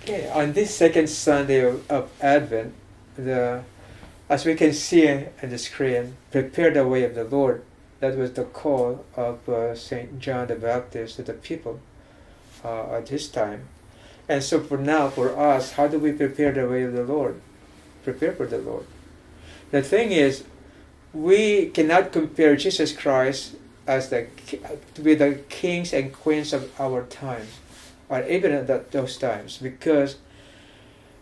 Okay, on this second Sunday of Advent, as we can see on the screen, prepare the way of the Lord. That was the call of Saint John the Baptist to the people at this time. And so for now, for us, how do we prepare the way of the Lord? Prepare for the Lord. The thing is, we cannot compare Jesus Christ as with the kings and queens of our time, or even at those times, because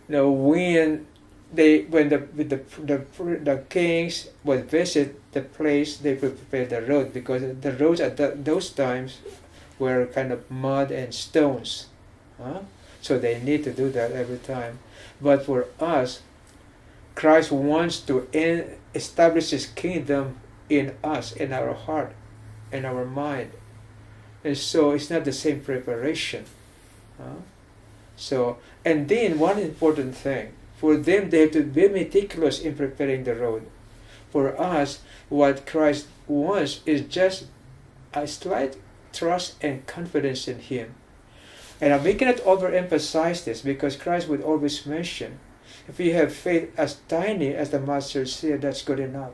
when the kings would visit the place, they would prepare the road, because the roads at those times were kind of mud and stones, so they need to do that every time. But for us, Christ wants to establish His kingdom in us, in our heart, in our mind, and so it's not the same preparation. So, and then one important thing, for them they have to be meticulous in preparing the road. For us, what Christ wants is just a slight trust and confidence in Him. And we cannot overemphasize this, because Christ would always mention, if you have faith as tiny as the mustard seed, that's good enough.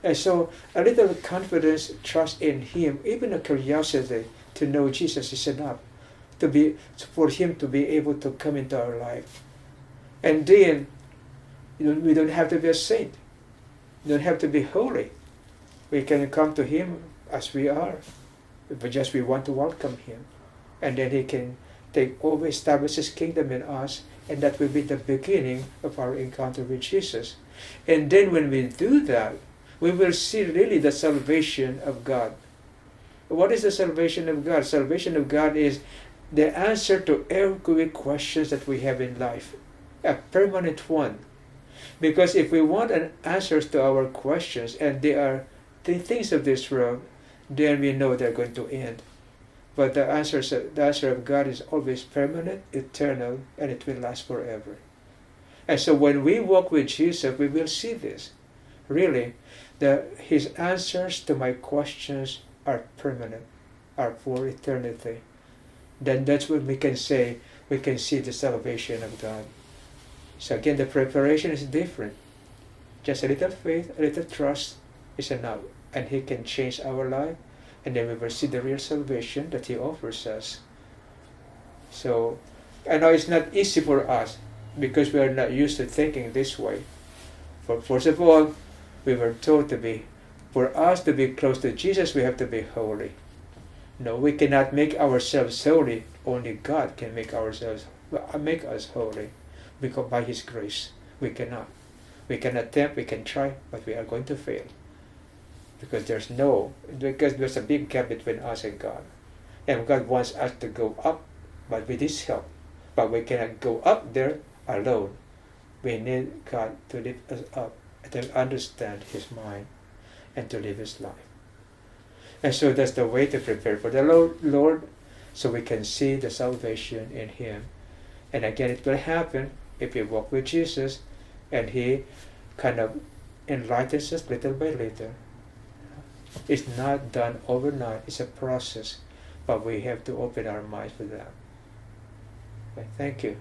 And so a little confidence, trust in Him, even a curiosity to know Jesus is enough for Him to be able to come into our life. And then we don't have to be a saint. We don't have to be holy. We can come to Him as we are, but just we want to welcome Him. And then He can take over, establish His kingdom in us, and that will be the beginning of our encounter with Jesus. And then when we do that, we will see really the salvation of God. What is the salvation of God? Salvation of God is the answer to every questions that we have in life, a permanent one. Because if we want an answers to our questions, and they are the things of this world, then we know they're going to end. But the answer of God is always permanent, eternal, and it will last forever. And so when we walk with Jesus, we will see this. Really, His answers to my questions are permanent, are for eternity. Then that's what we can say, we can see the salvation of God. So again, the preparation is different. Just a little faith, a little trust is enough, and He can change our life, and then we will see the real salvation that He offers us. So I know it's not easy for us, because we are not used to thinking this way. For first of all, we were told for us to be close to Jesus, we have to be holy. No, we cannot make ourselves holy. Only God can make us holy, because by His grace we cannot. We can attempt, we can try, but we are going to fail, because there's a big gap between us and God. And God wants us to go up, but with His help. But we cannot go up there alone. We need God to lift us up, to understand His mind, and to live His life. And so that's the way to prepare for the Lord, so we can see the salvation in Him. And again, it will happen if we walk with Jesus, and He kind of enlightens us little by little. It's not done overnight, it's a process, but we have to open our minds for that. Okay, thank you.